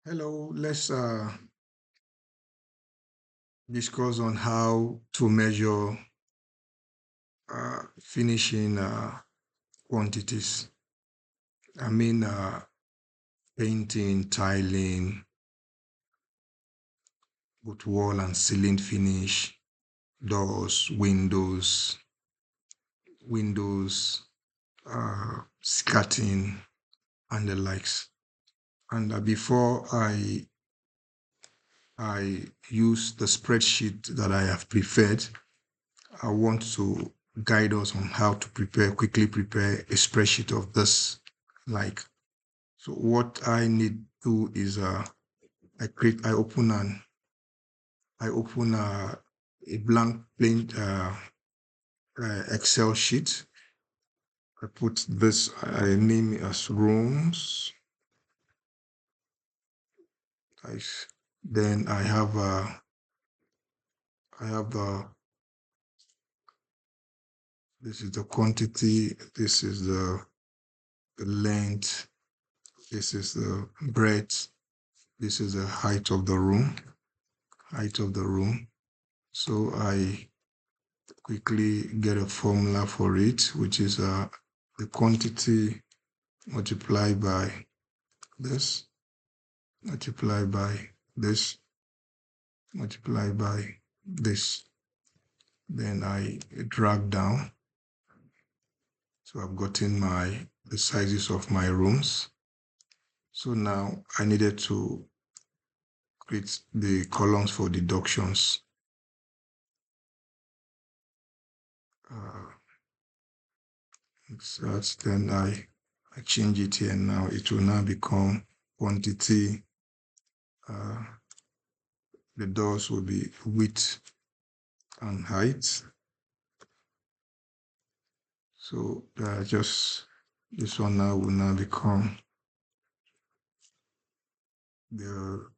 Hello, let's discuss on how to measure finishing quantities. I mean, painting, tiling, both wall and ceiling finish, doors, windows, skirting, and the likes. And before I use the spreadsheet that I have prepared, I want to guide us on how to quickly prepare a spreadsheet of this. Like, so what I need to do is I open a blank plain Excel sheet. I put this, I name it as rooms. Then I have this is the quantity, this is the length, this is the breadth, this is the height of the room. So I quickly get a formula for it, which is the quantity multiplied by this, multiplied by this, multiplied by this. Then I drag down. So I've gotten the sizes of my rooms. So now I needed to create the columns for deductions. Then I change it here now. It will now become quantity. The doors will be width and height. So just this one now will now become this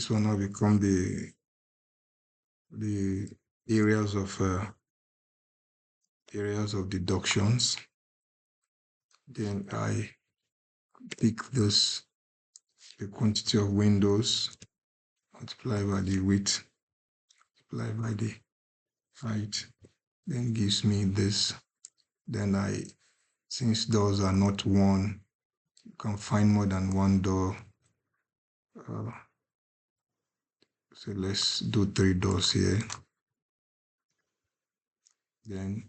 one now become the areas of deductions. Then I pick the quantity of windows, multiply by the width, multiply by the height, then gives me this. Then since doors are not one, you can find more than one door. So let's do 3 doors here. Then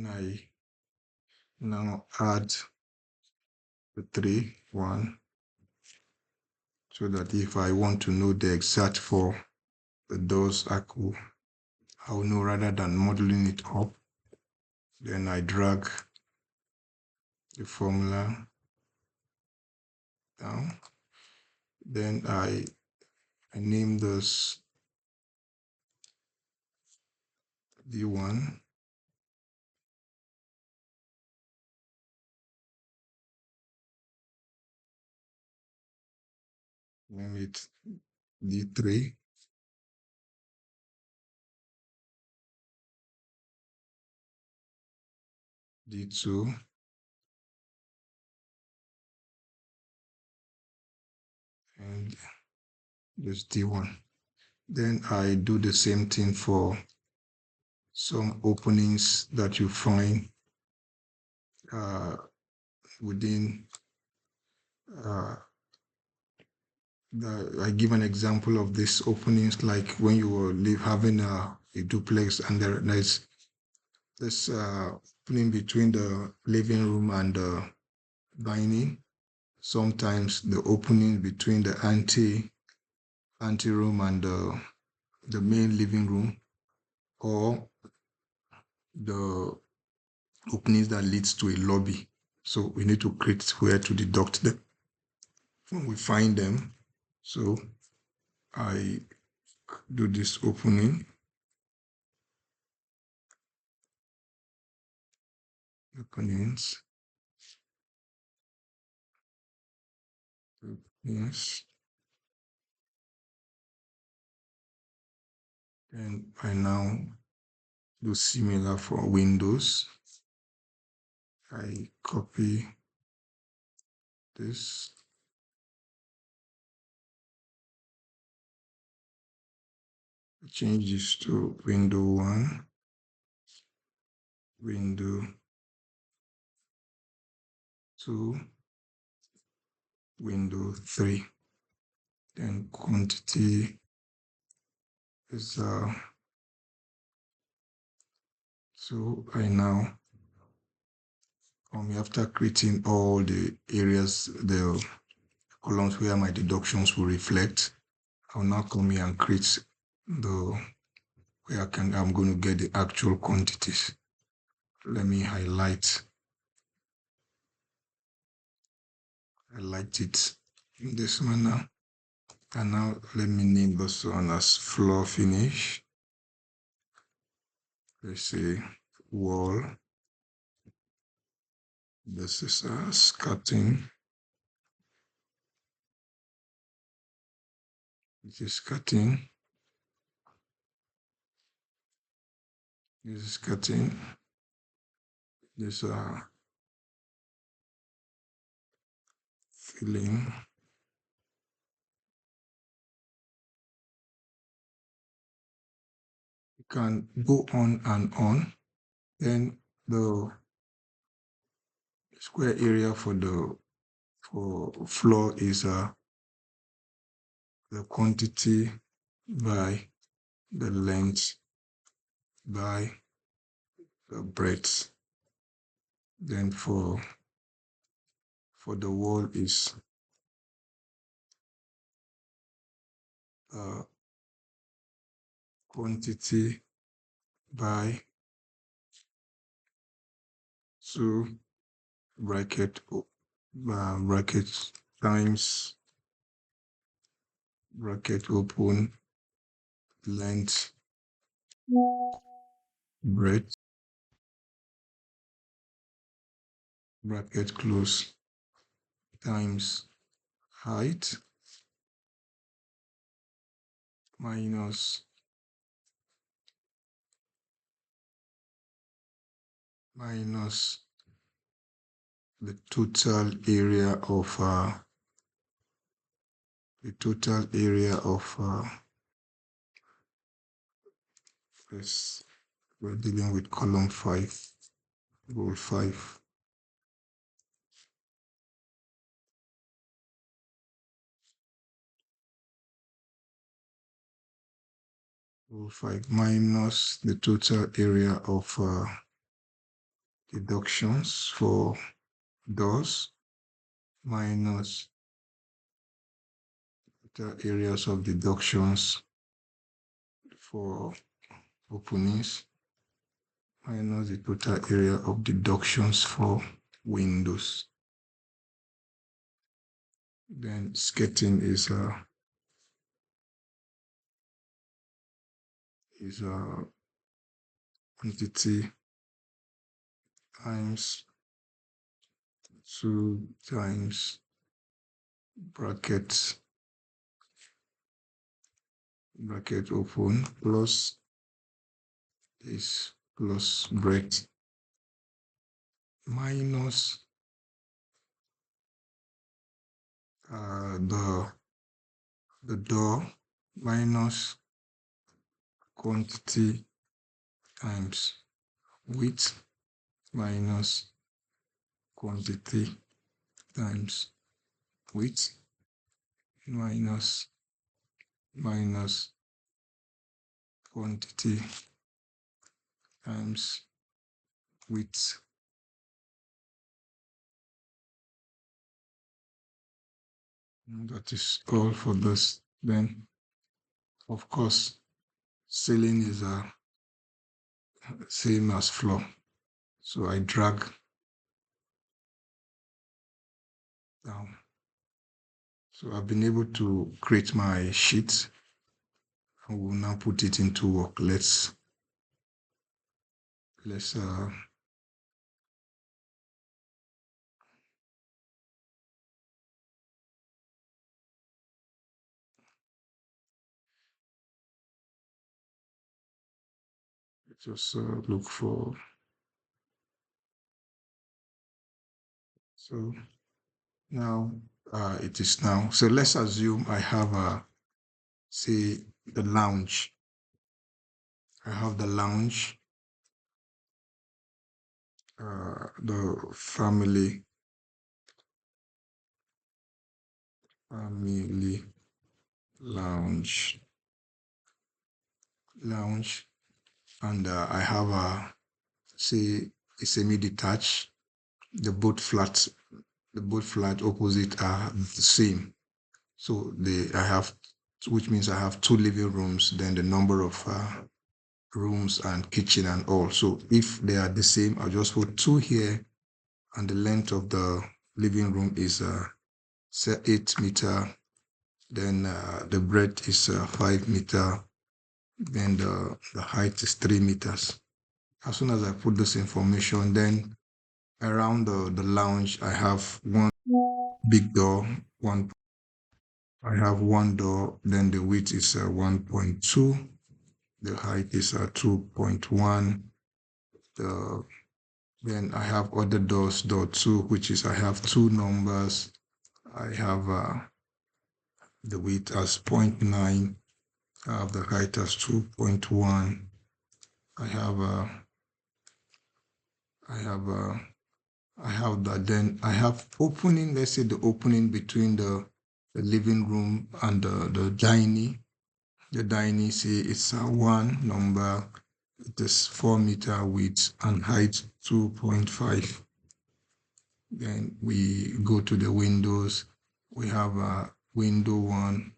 I now add the 1, so that if I want to know the exact for the doors, I'll know rather than modeling it up. Then I drag the formula down. Then I name this D1. Name it D3. D2. And this D1. Then I do the same thing for some openings that you find within I give an example of these openings, like when you were having a duplex and there's this opening between the living room and the dining. Sometimes the opening between the ante room and the main living room, or the openings that leads to a lobby. So we need to create where to deduct them when we find them. So I do this openings, yes, and I now do similar for windows. I copy this. Change this to window 1, window 2, window 3. Then quantity is so I now after creating all the areas, the columns where my deductions will reflect, I'll now come here and create the where I'm going to get the actual quantities. Let me highlight it in this manner. And now let me name this one as floor finish. Let's say wall. This is skirting. This is skirting. This is skirting. This filling. You can go on and on. Then the square area for floor is the quantity by the length by the breadth. Then for the wall is quantity by 2 bracket times bracket open length breadth bracket close times height minus the total area of this. We're dealing with column 5, row 5. Row 5 minus the total area of deductions for doors minus the areas of deductions for openings minus the total area of deductions for windows. Then skirting is quantity times 2 times bracket open plus this plus breadth minus the door minus quantity times width minus quantity times width minus quantity times width. That is all for this. Then, of course, ceiling is same as floor. So I drag down. So I've been able to create my sheet. I will now put it into work. Let's Just look for, so now it is now. So let's assume I have say the lounge. I have the lounge, the family lounge, lounge, and I have a, say, a semi-detached. The both flats, the both flat opposite are the same. So I have, which means I have two living rooms. Then the number of rooms and kitchen and all. So if they are the same, I'll just put two here, and the length of the living room is say 8 meter. Then the breadth is 5 meter. Then the height is 3 meters. As soon as I put this information, then around the lounge, I have one big door, one. I have one door, then the width is 1.2, the height is 2.1. The Then I have other doors, door two, which is I have two numbers. I have the width as 0.9. I have the height as 2.1. I have I have I have that. Then I have opening. Let's say the opening between the living room and the dining. The dining, say it's a one number. It is 4 meter width and height 2.5. Then we go to the windows. We have a window one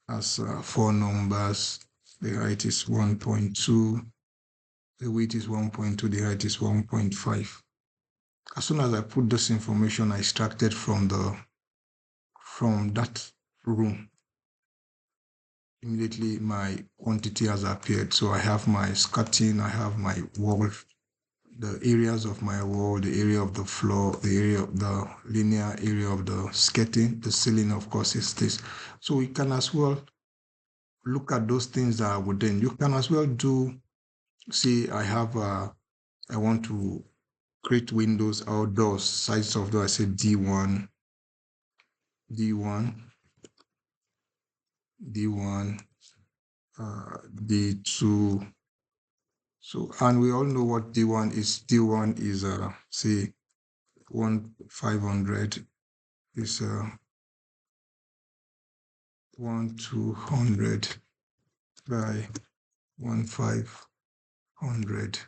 as four numbers. The height is 1.2. The width is 1.2. The height is 1.5. As soon as I put this information I extracted from that room, immediately my quantity has appeared. So I have my skirting, I have my wall, the areas of my wall, the area of the floor, the area of the linear area of the skirting, the ceiling, of course, is this. So we can as well look at those things that are within. You can as well do, see, I want to create windows or doors, size of door. I say D1, D1, D1, D2. So, and we all know what D1 is. D1 is, say, 500 is 200 by 500.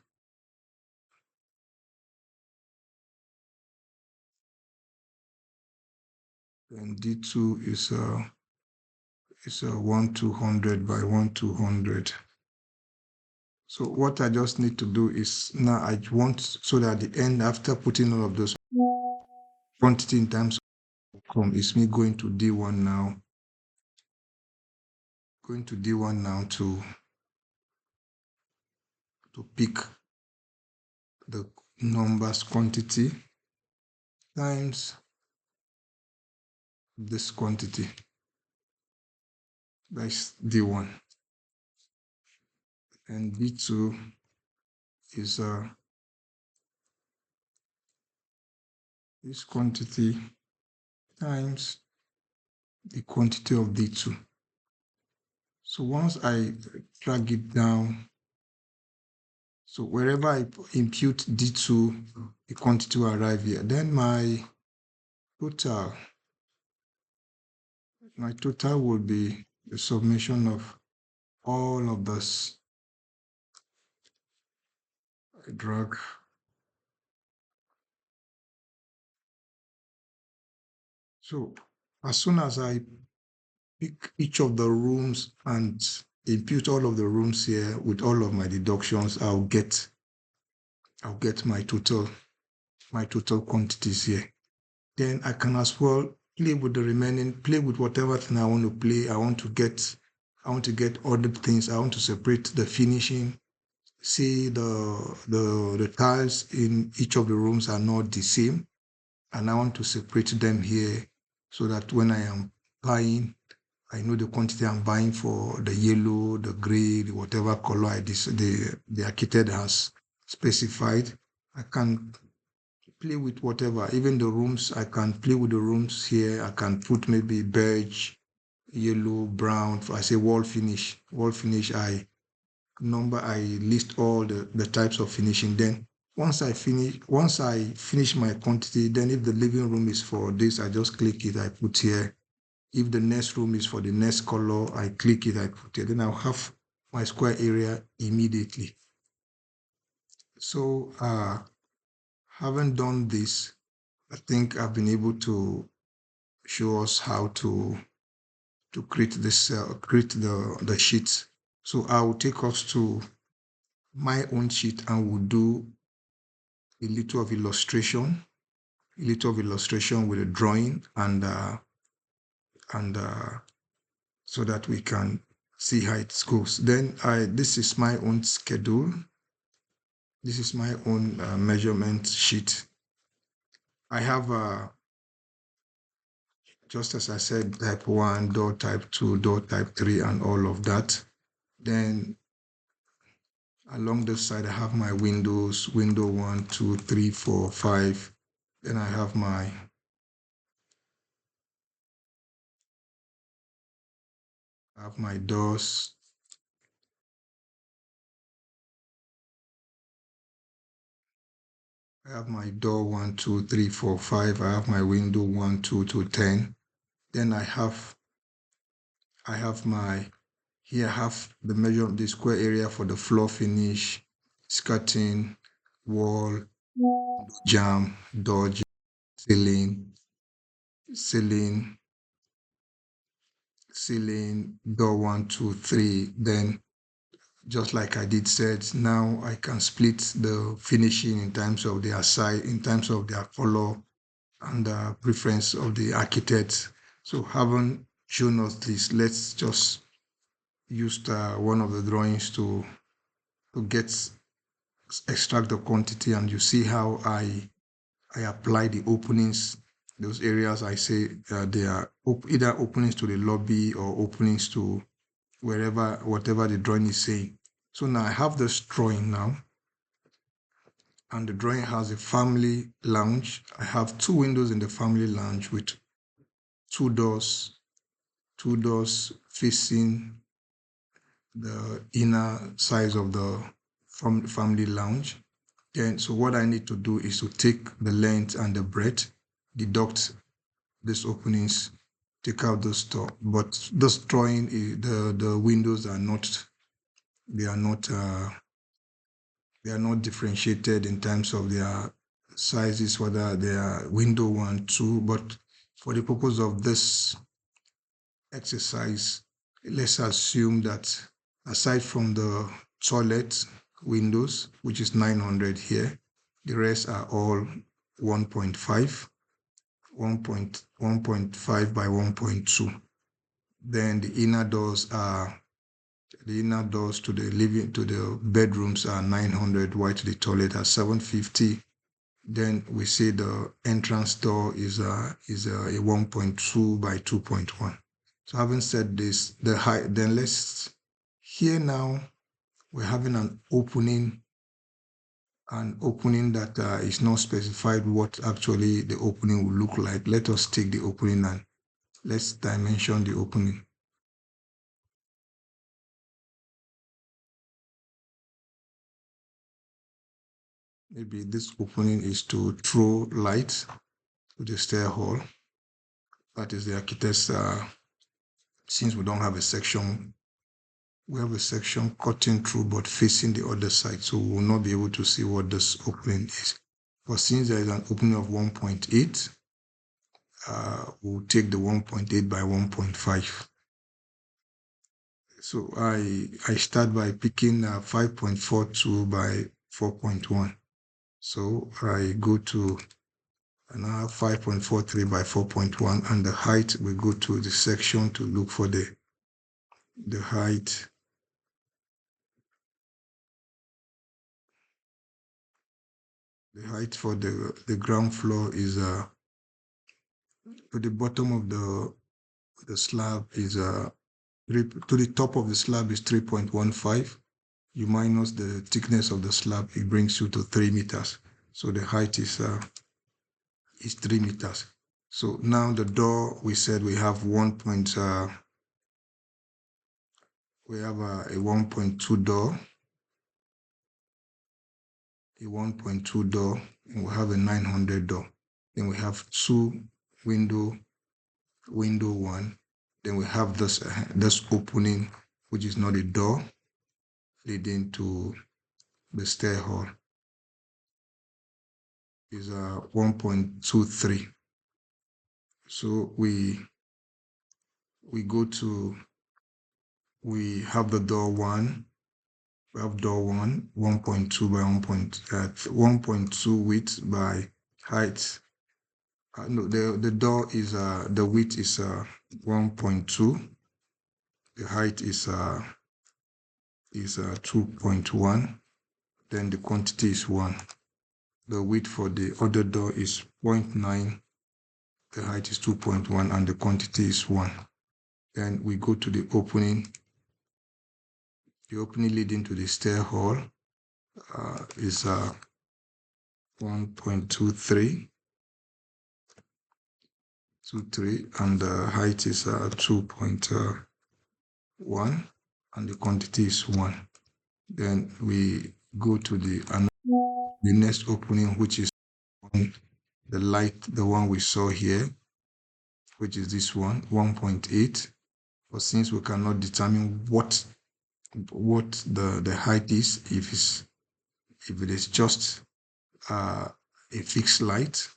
And D2 is 200 by 200. So what I just need to do is now I want, so that at the end, after putting all of those quantity in terms of come, is me going to D1 now. Going to D1 now to pick the numbers quantity times this quantity. That's D1. And D2 is this quantity times the quantity of D2. So once I drag it down, so wherever I impute D2, the quantity will arrive here. Then my total will be the summation of all of this. I drag. So as soon as I pick each of the rooms and impute all of the rooms here with all of my deductions, I'll get my total quantities here. Then I can as well play with the remaining, play with whatever thing I want to play. I want to get other things. I want to separate the finishing. See, the tiles in each of the rooms are not the same, and I want to separate them here so that when I am buying, I know the quantity I'm buying for the yellow, the gray, the whatever color the architect has specified. I can play with whatever. Even the rooms, I can play with the rooms here. I can put maybe beige, yellow, brown. I say wall finish. Wall finish, I list all the types of finishing. Then once I finish my quantity, then if the living room is for this, I just click it, I put here. If the next room is for the next color, I click it, I put it. Then I'll have my square area immediately. So having done this, I think I've been able to show us how to create this create the sheet. So I will take us to my own sheet and we'll do a little of illustration with a drawing and so that we can see how it goes. Then this is my own schedule. This is my own measurement sheet. I have just as I said, type 1, door type 2, door type 3, and all of that. Then along this side, I have my windows, window 1, 2, 3, 4, 5. Then I have my doors. I have my door 1, 2, 3, 4, 5. I have my window 1, 2 to 10. Then I have my here I have the square area for the floor finish, skirting, wall, jamb, door, ceiling, ceiling, ceiling, door 1, 2, 3. Then just like I did said, now I can split the finishing in terms of their size, in terms of their color and the preference of the architect. So having shown us this, let's just use one of the drawings to extract the quantity, and you see how I apply the openings. Those areas I say they are either openings to the lobby or openings to whatever the drawing is saying. So now I have this drawing now, and the drawing has a family lounge. I have two windows in the family lounge with two doors, facing the inner sides of the family lounge. Then, so what I need to do is to take the length and the breadth, deduct these openings, take out those door. But this drawing, the windows are not, they are not, they are not differentiated in terms of their sizes, whether they are window 1, 2. But for the purpose of this exercise, let's assume that aside from the toilet windows, which is 900 here, the rest are all 1.5, 1.5 by 1.2. Then the inner doors to the bedrooms are 900, while to the toilet are 750. Then we say the entrance door is a 1.2 by 2.1. So having said this, the height, then let's, here now, we're having an opening that is not specified what actually the opening will look like. Let us take the opening and let's dimension the opening. Maybe this opening is to throw light to the stair hall. That is the architect's, since we don't have a section, we have a section cutting through but facing the other side, so we will not be able to see what this opening is. But since there is an opening of 1.8, we'll take the 1.8 by 1.5. So I start by picking 5.42 by 4.1. So I go to another 5.43 by 4.1, and the height, we go to the section to look for the height. The height for the ground floor is to the bottom of the The slab is to the top of the slab is 3.15. You minus the thickness of the slab, it brings you to 3 meters. So the height is 3 meters. So now the door, we said we have we have a 1.2 door, a 1.2 door, and we have a 900 door. Then we have two window one. Then we have this opening, which is not a door, leading to the stair hall. Is 1.23. So we have the door one. We have door one, 1.2 by 1.2 width by height. No, the door is the width is 1.2. The height is 2.1. Then the quantity is 1. The width for the other door is 0.9. The height is 2.1 and the quantity is 1. Then we go to the opening. The opening leading to the stair hall is 1.23, and the height is 2.1, and the quantity is 1. Then we go to the next opening, which is the one we saw here, which is this one, 1.8. But since we cannot determine what the height is, if it is just a fixed light,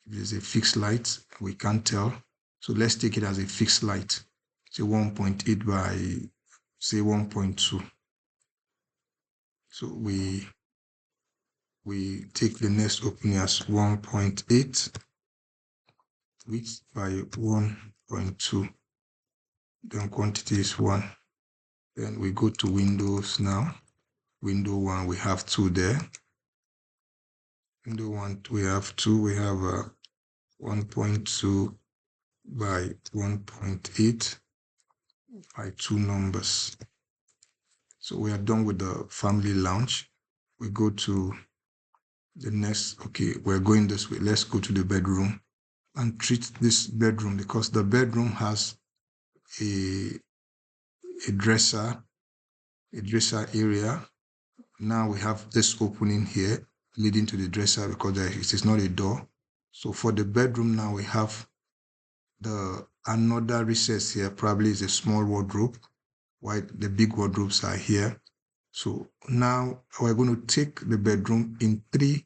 if it is a fixed light, we can't tell. So let's take it as a fixed light. Say 1.8 by say 1.2. So we take the next opening as 1.8 width by 1.2. Then quantity is 1. Then we go to windows now. Window 1, we have 2 there. Window 1, we have 2. We have 1.2 by 1.8 by 2 numbers. So we are done with the family lounge. We go to the next. Okay, we're going this way. Let's go to the bedroom and treat this bedroom, because the bedroom has a dresser area. Now we have this opening here leading to the dresser, because it is not a door. So for the bedroom now, we have another recess here, probably is a small wardrobe, while the big wardrobes are here. So now we're going to take the bedroom in 3.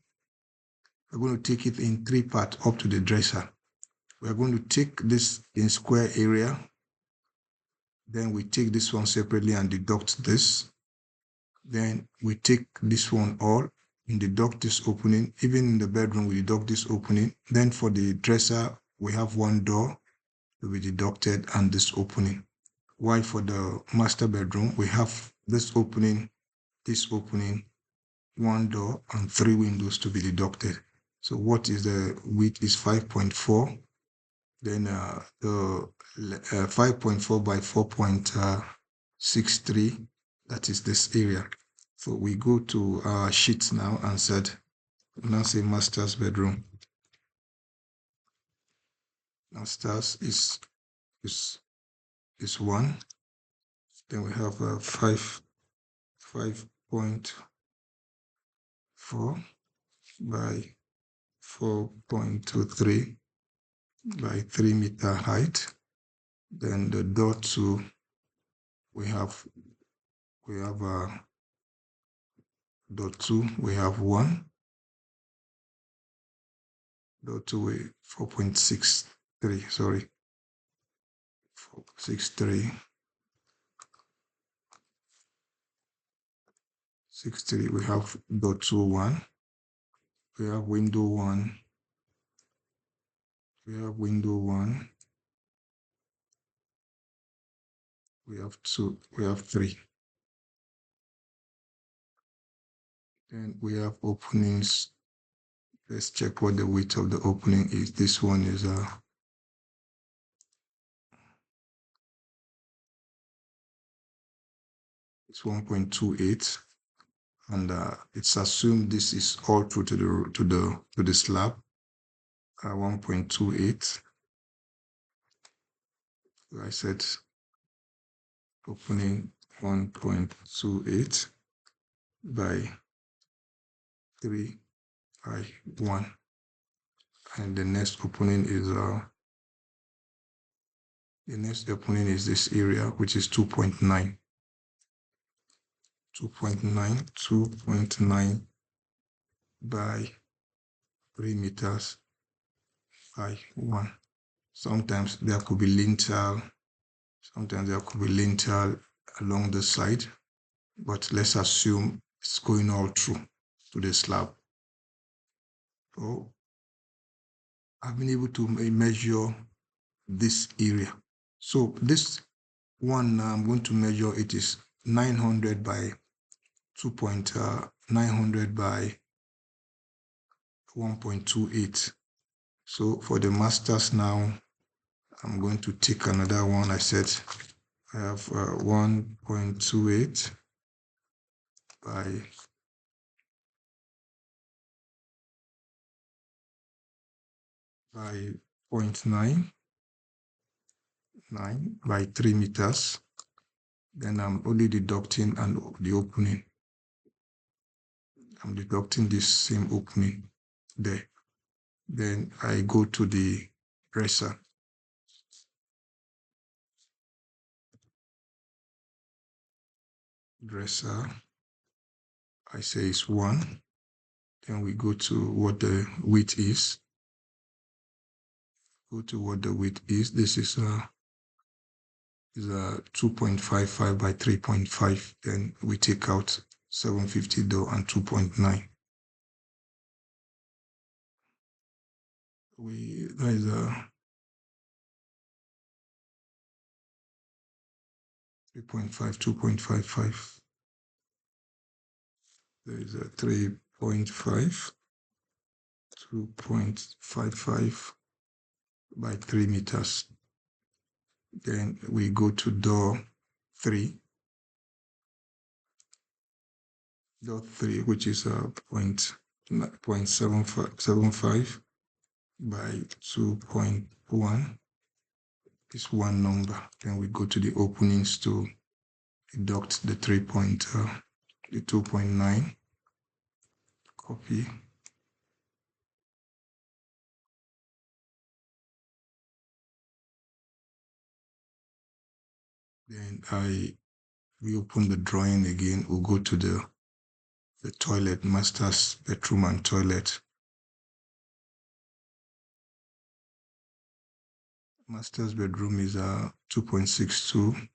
We're going to take it in 3 parts up to the dresser. We're going to take this in square area. Then we take this one separately and deduct this. Then we take this one all and deduct this opening. Even in the bedroom, we deduct this opening. Then for the dresser, we have one door to be deducted and this opening. While for the master bedroom, we have this opening, one door, and 3 windows to be deducted. So what is the width is 5.4. Then the 5.4 by 4.63, that is this area. So we go to our sheets now and now say master's bedroom. Master's is 1. Then we have 5.4 by 4.23 by 3 meter height. Then the door 2, we have door 2, we have 1. Door 2, 4.63, sorry, 4.63. 63, we have door 2, 1. We have window 1. We have window 1. We have 2. We have 3. Then we have openings. Let's check what the width of the opening is. This one is It's 1.28, and it's assumed this is all through to the slab. 1.28. I said opening 1.28 by 3 by 1, and the next opening is this area, which is 2.9. 2.9 by 3 meters by 1. Sometimes there could be lintel, along the side, but let's assume it's going all through to the slab. So I've been able to measure this area. So this one I'm going to measure, it is 900 by 900 by 1.28. So for the masters now, I'm going to take another one. I said I have 1.28 by 0.99 by 3 meters. Then I'm only deducting the opening. I'm deducting this same opening there. Then I go to the dresser. I say it's 1. Then we go to what the width is. This is 2.55 by 3.5. Then we take out 750 though and 2.9. There is a 3.5, 2.55. There is a 3.5, 2.55 by 3 meters. Then we go to door 3, which is a 0.75 by 2.1 is one number. Then we go to the openings to deduct the 2.9, copy. Then we open the drawing again. We'll go to the toilet, master's bedroom and toilet. Master's bedroom is 2.62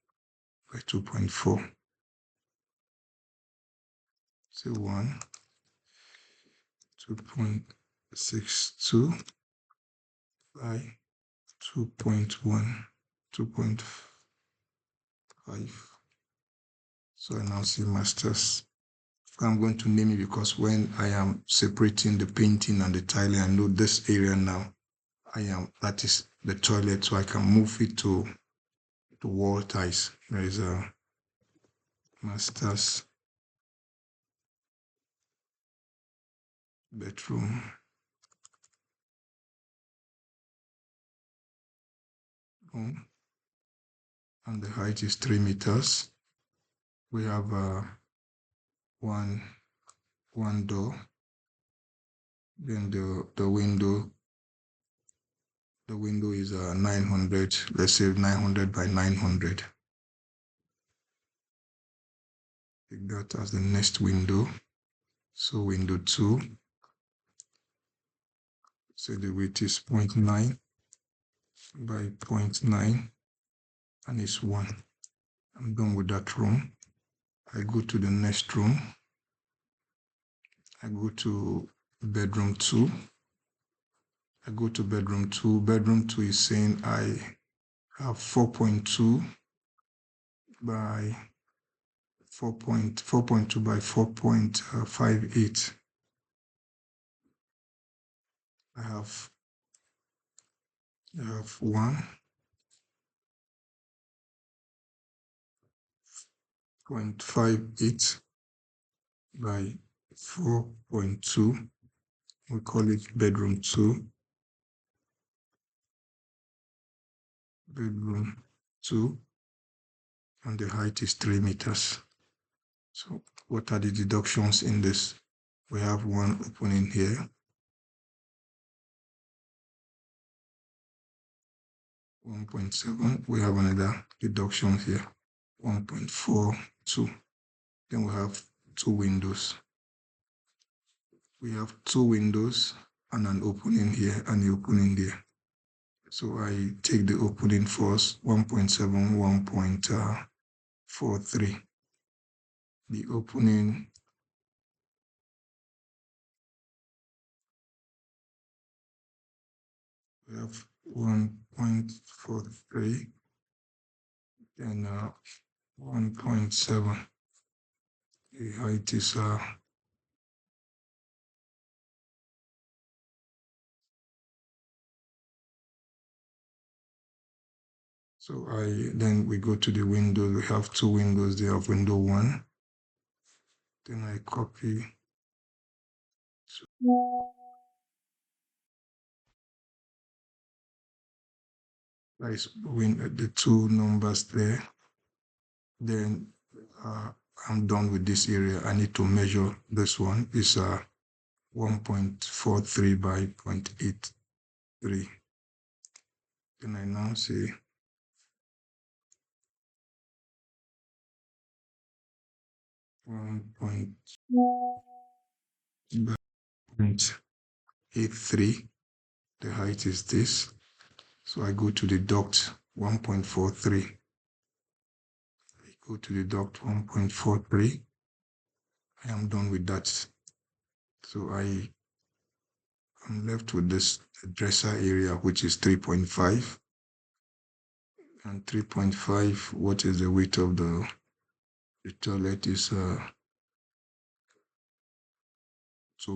by 2.4. Say 2.62 by 2.1, 2.5. So I now see masters. I'm going to name it because when I am separating the painting and the tiling, I know this area now. That is the toilet, so I can move it to wall ties. There is a master's bedroom. And the height is 3 meters. We have one door. Then the window is 900. Let's say 900 by 900. Take that as the next window. So window 2. So the width is 0.9 by 0.9, and it's 1. I'm done with that room. I go to the next room. I go to bedroom 2. Bedroom 2 is saying I have 4.2 by 4.2 by 4.58. I have 1, 0.58 by 4.2. We call it bedroom 2. Bedroom 2. And the height is 3 meters. So what are the deductions in this? We have one opening here. 1.7. We have another deduction here. 1.42. Then we have two windows. We have two windows and an opening here and the opening there. So I take the opening first, 1.7, 1.43. The opening we have 1.43 and 1.7. The height is so then we go to the window. We have two windows there of window 1. Then I copy. Nice the two numbers there. Then I'm done with this area. I need to measure this one. It's 1.43 by 0.83. Then I now say 1.83. The height is this. So I go to the duct 1.43. I go to the duct 1.43. I am done with that. So I'm left with this dresser area, which is 3.5. And 3.5, what is the width of the toilet is 2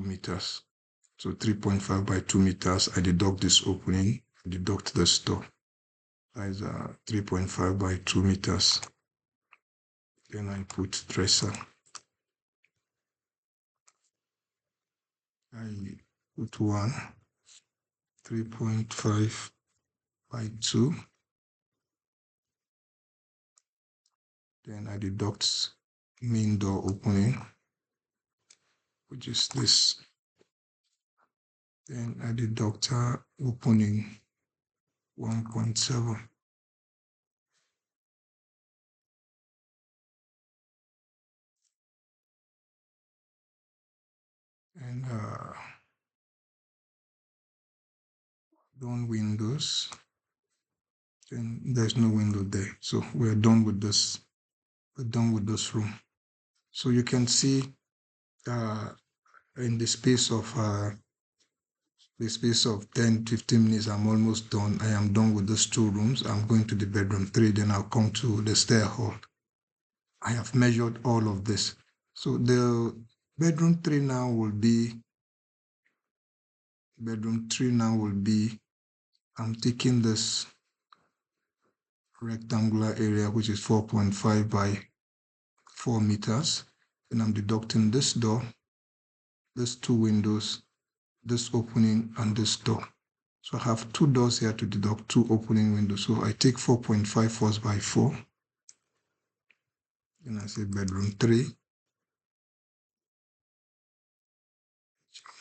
meters. So 3.5 by 2 meters, I deduct this opening, deduct the store. That is 3.5 by 2 meters. Then I put dresser. I put 3.5 by 2. Then I deduct main door opening, which is this. Then I deduct opening 1.7. And done windows. Then there's no window there. So we're done with this. We're done with this room. So you can see in the space of 10-15 minutes, I'm almost done. I am done with those two rooms. I'm going to the bedroom 3, then I'll come to the stair hall. I have measured all of this. So the bedroom 3 now will be, I'm taking this rectangular area, which is 4.5 by 4 meters, and I'm deducting this door, these two windows, this opening, and this door. So I have two doors here to deduct, two opening windows. So I take 4.5 first by 4. Then I say bedroom 3.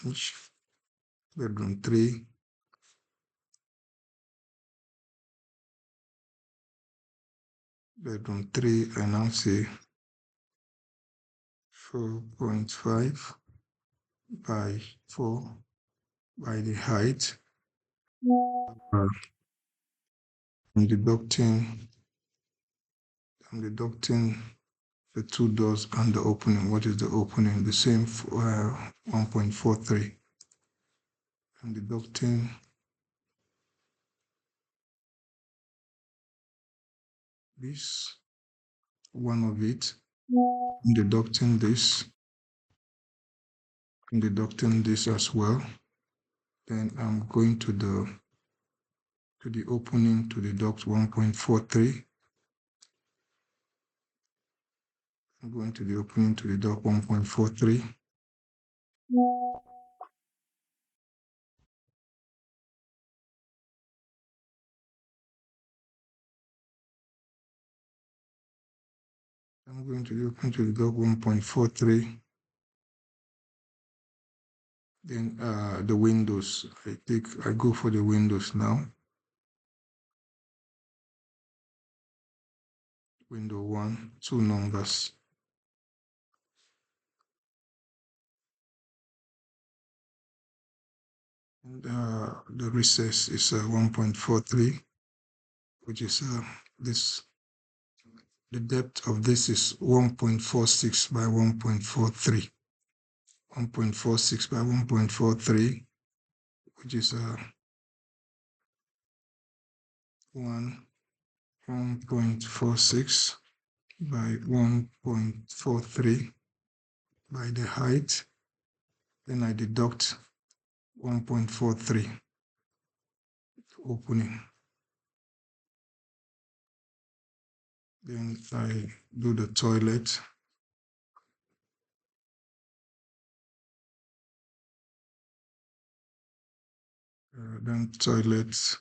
Change. Bedroom 3. Bedroom 3, I now say 4.5 by 4 by the height. I'm deducting the two doors and the opening. What is the opening? The same 1.43. I'm deducting this, one of it. I'm deducting this. I'm deducting this as well. Then I'm going to the opening to deduct 1.43. I'm going to the opening to deduct 1.43. I'm going to the opening to deduct 1.43. Then the windows, I go for the windows now. Window 1, 2 numbers. And the recess is 1.43, which is this. The depth of this is 1.46 by 1.43. 1.46 by 1.43, which is 1.46 by 1.43 by the height. Then I deduct 1.43 opening. Then I do the toilet. Then toilets.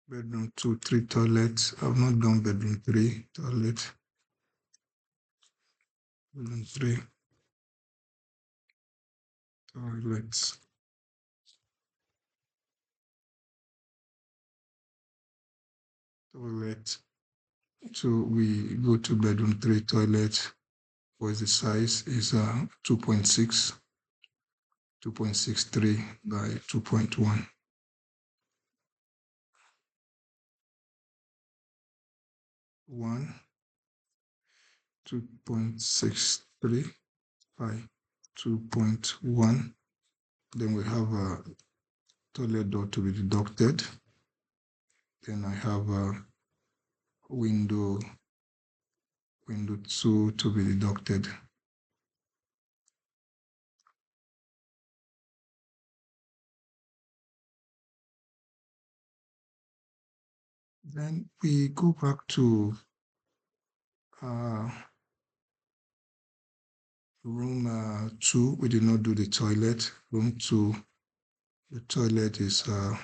Bedroom 2, 3 toilets. I've not done bedroom 3 toilet. Bedroom 3 toilets. Toilet. So we go to bedroom 3 toilet. Where the size is 2.63 by 2.1. 2.63 by 2.1. Then we have a toilet door to be deducted. Then I have a window 2 to be deducted. Then we go back to room 2. We did not do the toilet. Room 2, the toilet is the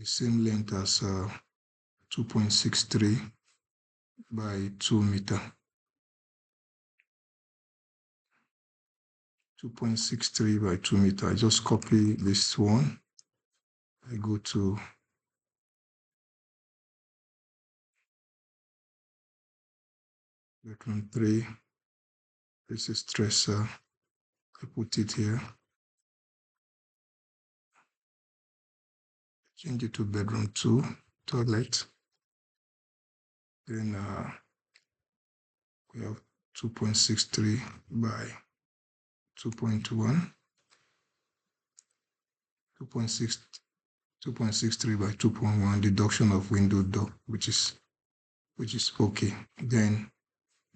same length as 2.63 by 2 meter. 2.63 by 2 meter. I just copy this one. I go to bedroom 3. This is dresser. I put it here. Change it to bedroom 2, toilet. Then we have 2.63 by 2.1. 2.63 by 2.1, deduction of window door, which is okay. Then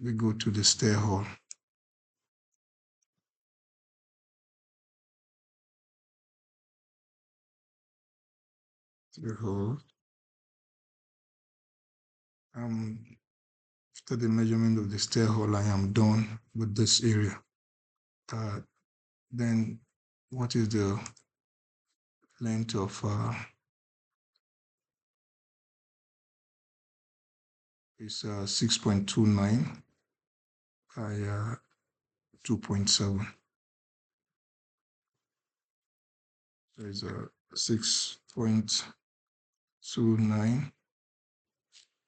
we go to the stair hall. Stair hall. After the measurement of the stair hall, I am done with this area. Then what is the length of is 6.29 by 2.7. There is a 6.29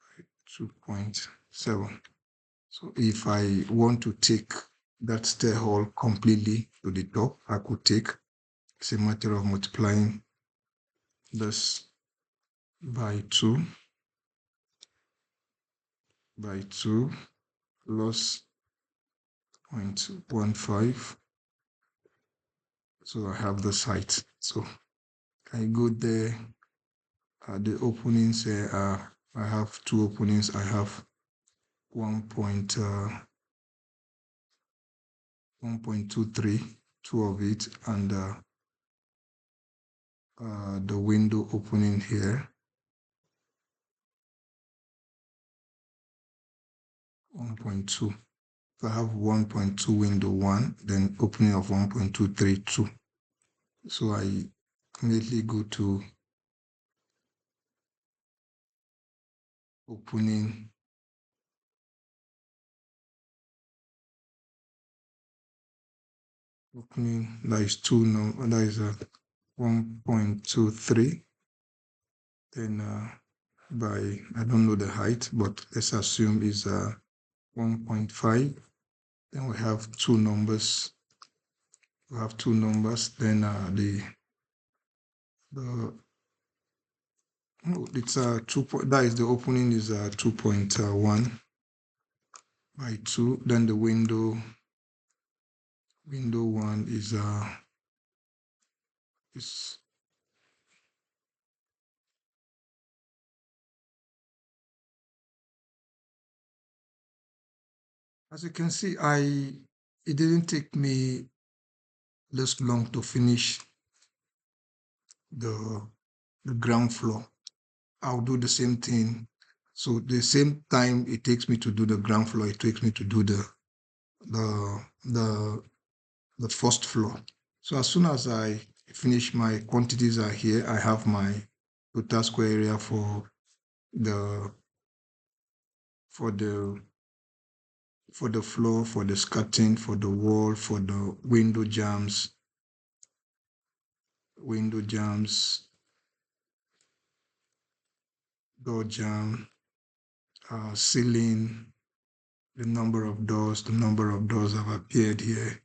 by 2.7. So if I want to take that stair hall completely to the top, I could take, it's a matter of multiplying this by 2 plus 0.15. So I have this height. So I go there. The openings are, I have 2 openings. I have 1.23, 2 of it, and the window opening here, 1.2. If I have 1.2 window 1, then opening of 1.232. So I immediately go to opening, that is that is 1.23. Then I don't know the height, but let's assume is 1.5. Then we have two numbers. Then the oh, it's a 2 point, that is the opening is 2.1 by 2. Then the window 1 is as you can see, it didn't take me this long to finish the ground floor. I'll do the same thing. So the same time it takes me to do the ground floor, it takes me to do the the the first floor. So as soon as I finish, my quantities are here. I have my total square area the for the for the floor, for the skirting, for the wall, for the window jambs, door jamb, ceiling, the number of doors have appeared here.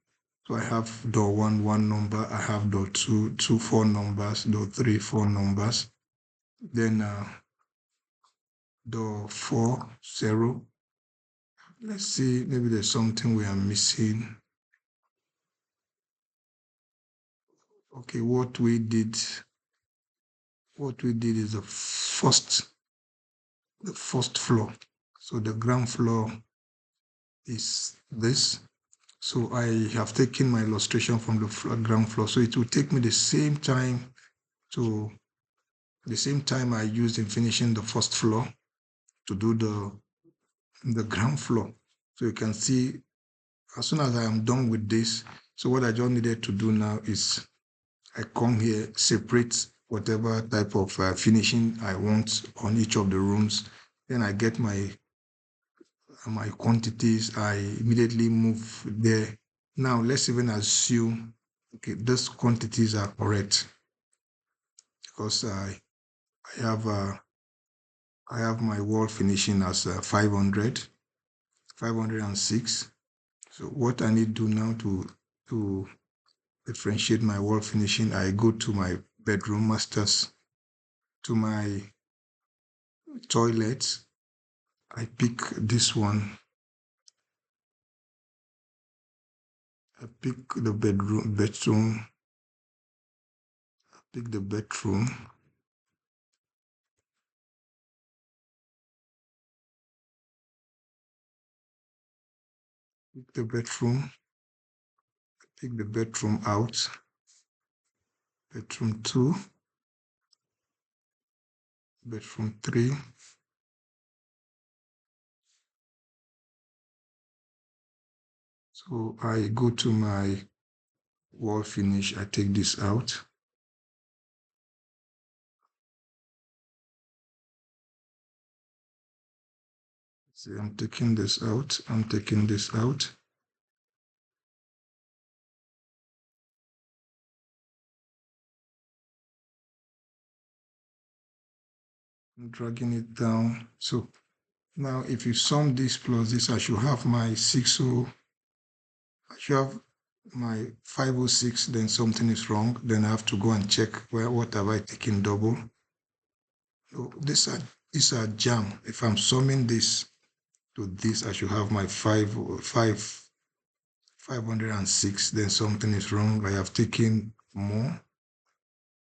So I have door 1 number, I have door 2 4 numbers, door 3 4 numbers, then door 4 0. Let's see, maybe there's something we are missing. Okay, what we did is the first floor. So the ground floor is this. So I have taken my illustration from the ground floor. So it will take me the same time I used in finishing the first floor to do the ground floor. So you can see, as soon as I am done with this, so what I just needed to do now is I come here, separate whatever type of finishing I want on each of the rooms. Then I get my quantities. I immediately move there. Now let's even assume, okay, those quantities are correct because I have my wall finishing as 506. So what I need to do now to differentiate my wall finishing, I go to my bedroom masters, to my toilet. I pick this one. I pick the bedroom. Pick the bedroom. Pick the bedroom. Pick the bedroom out. Bedroom 2. Bedroom 3. So I go to my wall finish. I take this out. See, I'm taking this out. I'm taking this out. I'm dragging it down. So now if you sum this plus this, I should have my 60. I should have my 506, then something is wrong. Then I have to go and check what have I taken double. So these are jam. If I'm summing this to this, I should have my 506, then something is wrong. I have taken more.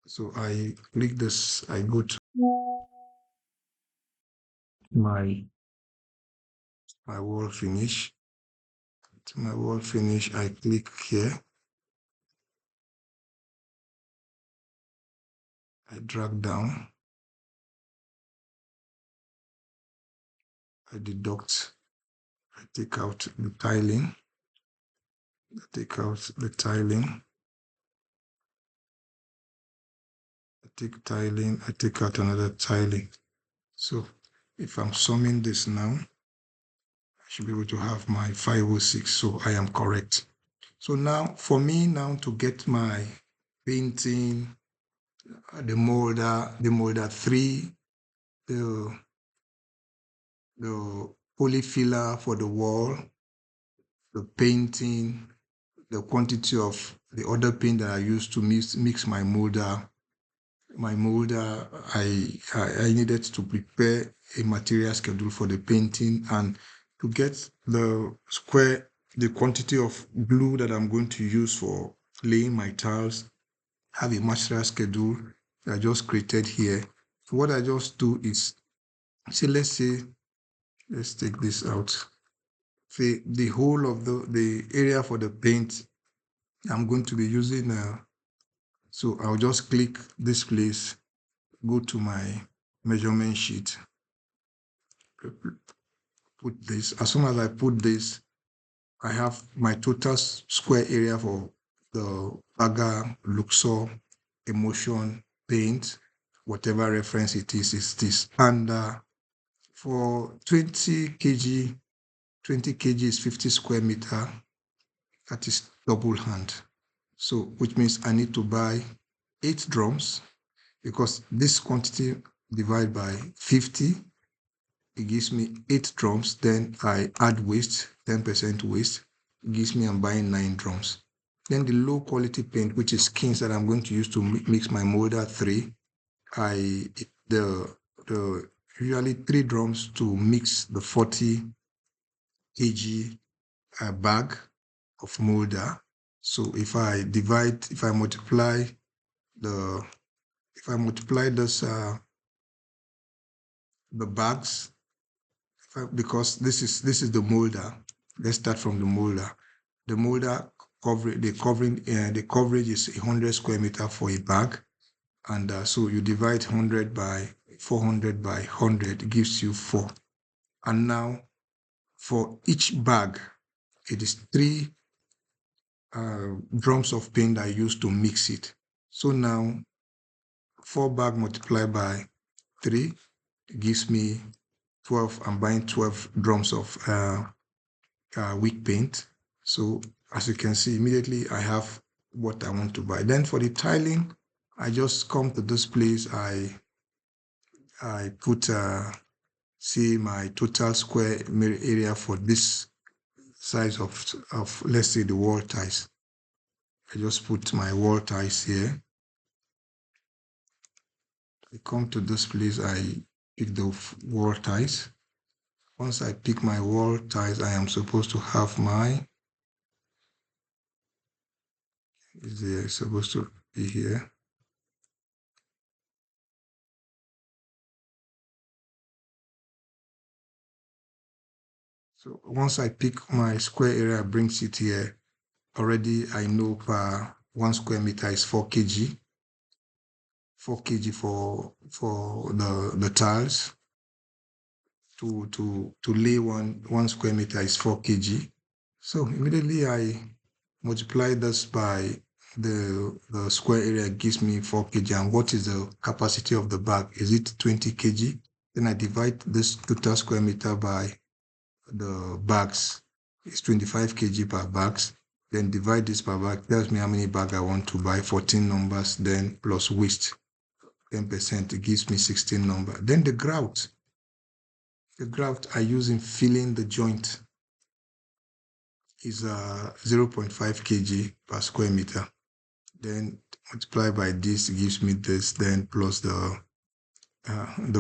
So I click this, I go to my wall finish. To my wall finish, I click here. I drag down, I deduct, I take out the tiling, I take out the tiling, I take tiling, I take out another tiling. So if I'm summing this now, I should be able to have my 506. So I am correct. So now for me now to get my painting, the molder 3, the poly filler for the wall, the painting, the quantity of the other paint that I used to mix my molder. My molder, I needed to prepare a material schedule for the painting and to get the quantity of glue that I'm going to use for laying my tiles, have a material schedule that I just created here. So what I just do is, let's take this out. The whole of the area for the paint I'm going to be using. So I'll just click this place, go to my measurement sheet, put this. As soon as I put this, I have my total square area for the Baga, Luxor, Emotion, Paint, whatever reference it is this. And for 20 kg is 50 square meter. That is double hand. So, which means I need to buy 8 drums, because this quantity divided by 50, it gives me 8 drums. Then I add waste, 10% waste. It gives me, I'm buying 9 drums. Then the low quality paint, which is skins that I'm going to use to mix my molder 3, the usually 3 drums to mix the 40 kg bag of molder. So if I multiply the, this, the bags, because this is the molder. Let's start from the molder. The molder coverage, the coverage is 100 square meter for a bag. And so you divide 100 by 400 by 100, gives you 4. And now for each bag, it is 3 drums of paint I use to mix it. So now 4 bag multiplied by 3 gives me 12. I'm buying 12 drums of wick paint. So as you can see, immediately I have what I want to buy. Then for the tiling, I just come to this place. I put see my total square area for this size of let's say the wall ties. I just put my wall ties here. I come to this place, I pick the wall ties. Once I pick my wall ties, I am supposed to have my, is supposed to be here. So once I pick my square area, brings it here. Already I know per 1 square meter is 4 kg. 4 kg for the tiles. To lay one square meter is 4 kg. So immediately I multiply this by the square area, gives me 4 kg. And what is the capacity of the bag? Is it 20 kg? Then I divide this total square meter by the bags. It's 25 kg per bags. Then divide this per bag, tells me how many bags I want to buy, 14 numbers, then plus waste, 10%, it gives me 16 numbers. Then the grout. The grout I use in filling the joint is 0.5 kg per square meter. Then multiply by this, gives me this, then plus the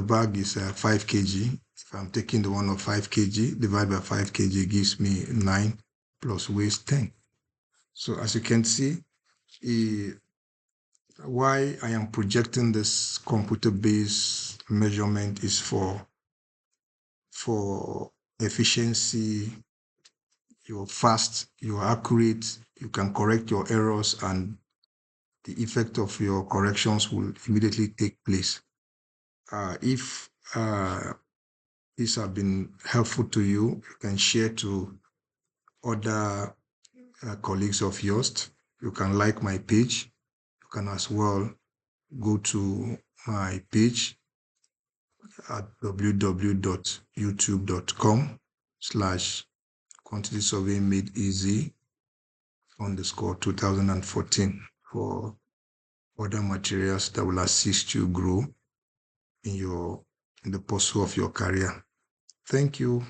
bag is 5 kg. If I'm taking the one of 5 kg, divide by 5 kg, gives me 9 plus waste 10. So as you can see, why I am projecting this computer-based measurement is for efficiency. You're fast, you're accurate, you can correct your errors and the effect of your corrections will immediately take place. If these have been helpful to you, you can share to other colleagues of yours. You can like my page. You can as well go to my page at www.youtube.com/quantity surveying made easy _2014 for other materials that will assist you grow in the pursuit of your career. Thank you.